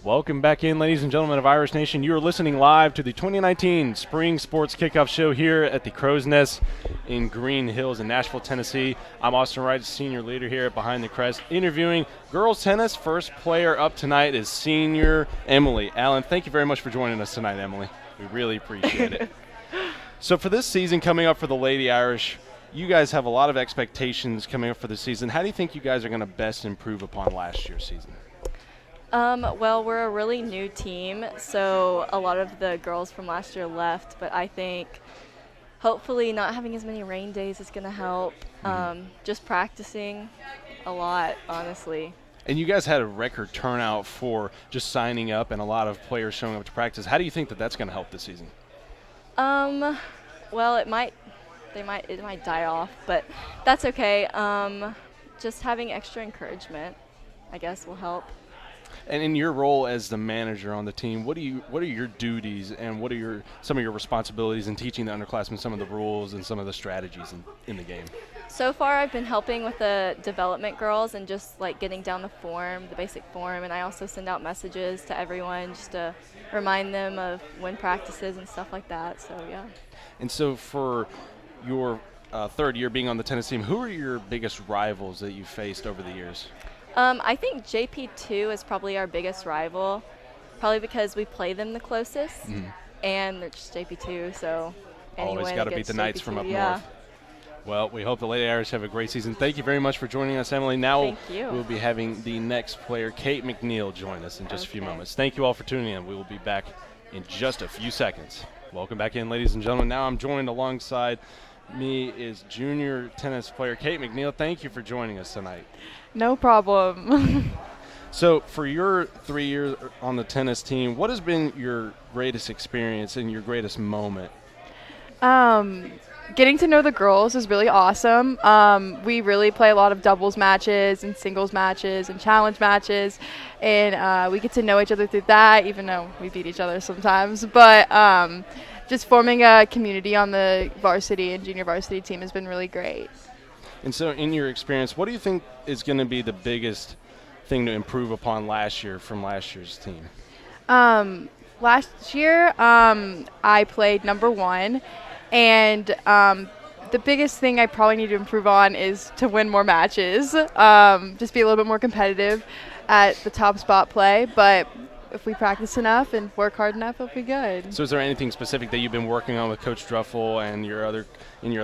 Welcome back in, ladies and gentlemen of Irish Nation. You are listening live to the 2019 Spring Sports Kickoff Show here at the Crow's Nest in Green Hills in Nashville, Tennessee. I'm Austin Wright, senior leader here at Behind the Crest, interviewing girls tennis. First player up tonight is senior Emily Allen. Thank you very much for joining us tonight, Emily. We really appreciate it. So for this season coming up for the Lady Irish, you guys have a lot of expectations coming up for the season. How do you think you guys are going to best improve upon last year's season? Well, we're a really new team, so a lot of the girls from last year left, but I think hopefully not having as many rain days is going to help. Just practicing a lot, honestly. And you guys had a record turnout for just signing up and a lot of players showing up to practice. How do you think that that's going to help this season? Well, it might die off, but that's okay. Just having extra encouragement, I guess, will help. And in your role as the manager on the team, what are your duties and what are some of your responsibilities in teaching the underclassmen some of the rules and some of the strategies in the game? So far, I've been helping with the development girls and just like getting down the basic form, and I also send out messages to everyone just to remind them of when practices and stuff like that. So yeah. And so for your third year being on the tennis team, who are your biggest rivals that you've faced over the years? I think JP2 is probably our biggest rival, probably because we play them the closest, and they're just JP2, so anyone always got to beat the Knights from up north. Well, we hope the Lady Irish have a great season. Thank you very much for joining us, Emily. Now we'll be having the next player, Kate McNeil, join us in just a few moments. Thank you all for tuning in. We will be back in just a few seconds. Welcome back in, ladies and gentlemen. Now I'm joined alongside me is junior tennis player Kate McNeil. Thank you for joining us tonight. No problem. So for your 3 years on the tennis team, what has been your greatest experience and your greatest moment? Getting to know the girls is really awesome. We really play a lot of doubles matches and singles matches and challenge matches, and we get to know each other through that, even though we beat each other sometimes. But just forming a community on the varsity and junior varsity team has been really great. And so in your experience, what do you think is going to be the biggest thing to improve upon last year from last year's team? Last year, I played number one, and the biggest thing I probably need to improve on is to win more matches, just be a little bit more competitive at the top spot play. But if we practice enough and work hard enough, it'll be good. So is there anything specific that you've been working on with Coach Druffel and your other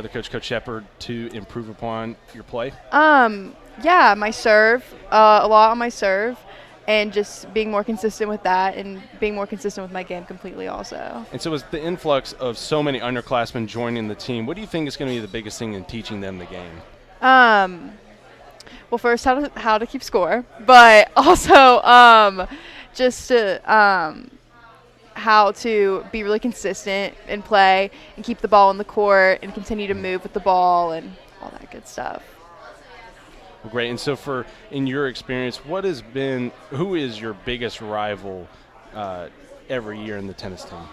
coach, Coach Shepard, to improve upon your play? Yeah, my serve, a lot on my serve, and just being more consistent with that and being more consistent with my game completely also. And so with the influx of so many underclassmen joining the team, what do you think is going to be the biggest thing in teaching them the game? Well, first, how to keep score, but also just how to be really consistent in play and keep the ball in the court and continue to move with the ball and all that good stuff. Well, great. And so in your experience, who is your biggest rival every year in the tennis team?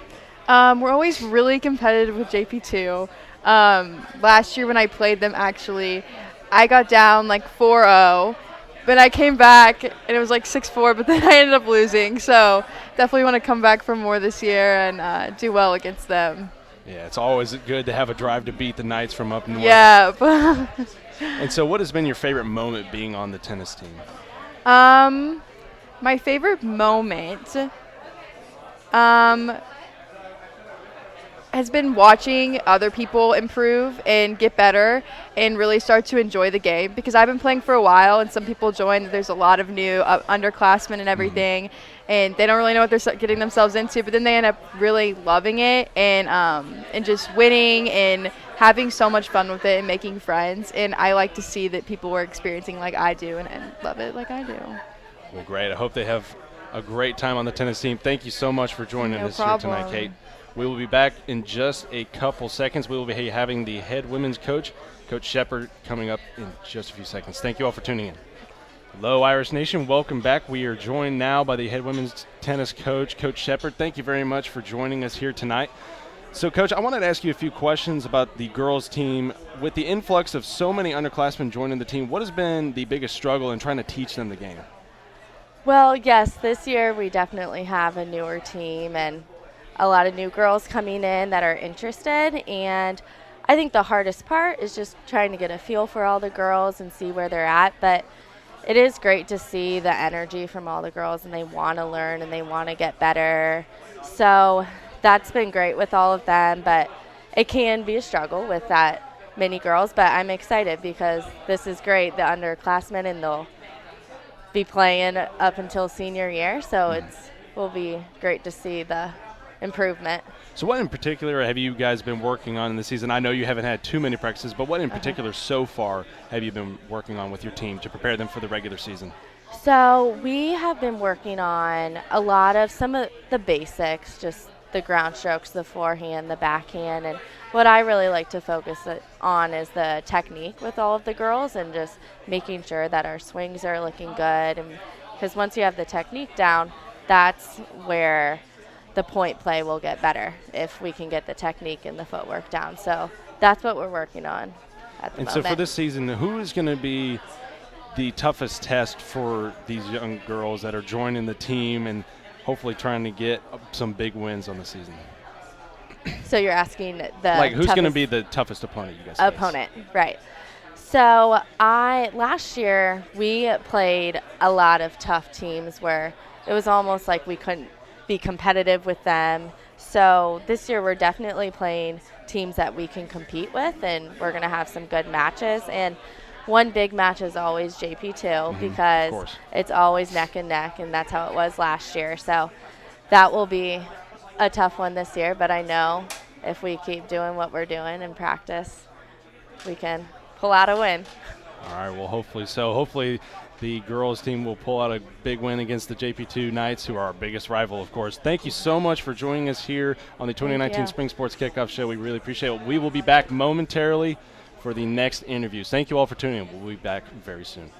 We're always really competitive with JP2. Last year when I played them, actually, I got down like 4-0. But I came back, and it was like 6-4, but then I ended up losing. So definitely want to come back for more this year and do well against them. Yeah, it's always good to have a drive to beat the Knights from up north. Yeah. And so what has been your favorite moment being on the tennis team? My favorite moment has been watching other people improve and get better and really start to enjoy the game, because I've been playing for a while and some people join. There's a lot of new underclassmen and everything, and they don't really know what they're getting themselves into, but then they end up really loving it and just winning and having so much fun with it and making friends. And I like to see that people are experiencing like I do and love it like I do. Well, great. I hope they have a great time on the tennis team. Thank you so much for joining us here tonight, Kate. We will be back in just a couple seconds. We will be having the head women's coach, Coach Shepard, coming up in just a few seconds. Thank you all for tuning in. Hello, Irish Nation. Welcome back. We are joined now by the head women's tennis coach, Coach Shepard. Thank you very much for joining us here tonight. So, Coach, I wanted to ask you a few questions about the girls' team. With the influx of so many underclassmen joining the team, what has been the biggest struggle in trying to teach them the game? Well, yes, this year we definitely have a newer team and a lot of new girls coming in that are interested. And I think the hardest part is just trying to get a feel for all the girls and see where they're at. But it is great to see the energy from all the girls, and they want to learn and they want to get better. So that's been great with all of them. But it can be a struggle with that many girls. But I'm excited because this is great, the underclassmen, and they'll be playing up until senior year, so it's will be great to see the improvement. So what in particular have you guys been working on in the season? I know you haven't had too many practices, but what in particular so far have you been working on with your team to prepare them for the regular season? So we have been working on a lot of some of the basics, just the ground strokes, the forehand, the backhand, and what I really like to focus on is the technique with all of the girls and just making sure that our swings are looking good. And because once you have the technique down, that's where the point play will get better if we can get the technique and the footwork down. So that's what we're working on at the moment. So for this season, who is going to be the toughest test for these young girls that are joining the team and hopefully trying to get some big wins on the season? So you're asking who's going to be the toughest opponent you guys face? Right. So last year we played a lot of tough teams where it was almost like we couldn't be competitive with them. So this year we're definitely playing teams that we can compete with, and we're going to have some good matches. And one big match is always JP2 because it's always neck and neck, and that's how it was last year. So that will be a tough one this year, but I know if we keep doing what we're doing and practice, we can pull out a win. All right, well, hopefully so. Hopefully the girls team will pull out a big win against the JP2 Knights, who are our biggest rival, of course. Thank you so much for joining us here on the 2019 Spring Sports Kickoff Show. We really appreciate it. We will be back momentarily for the next interviews. Thank you all for tuning in. We'll be back very soon.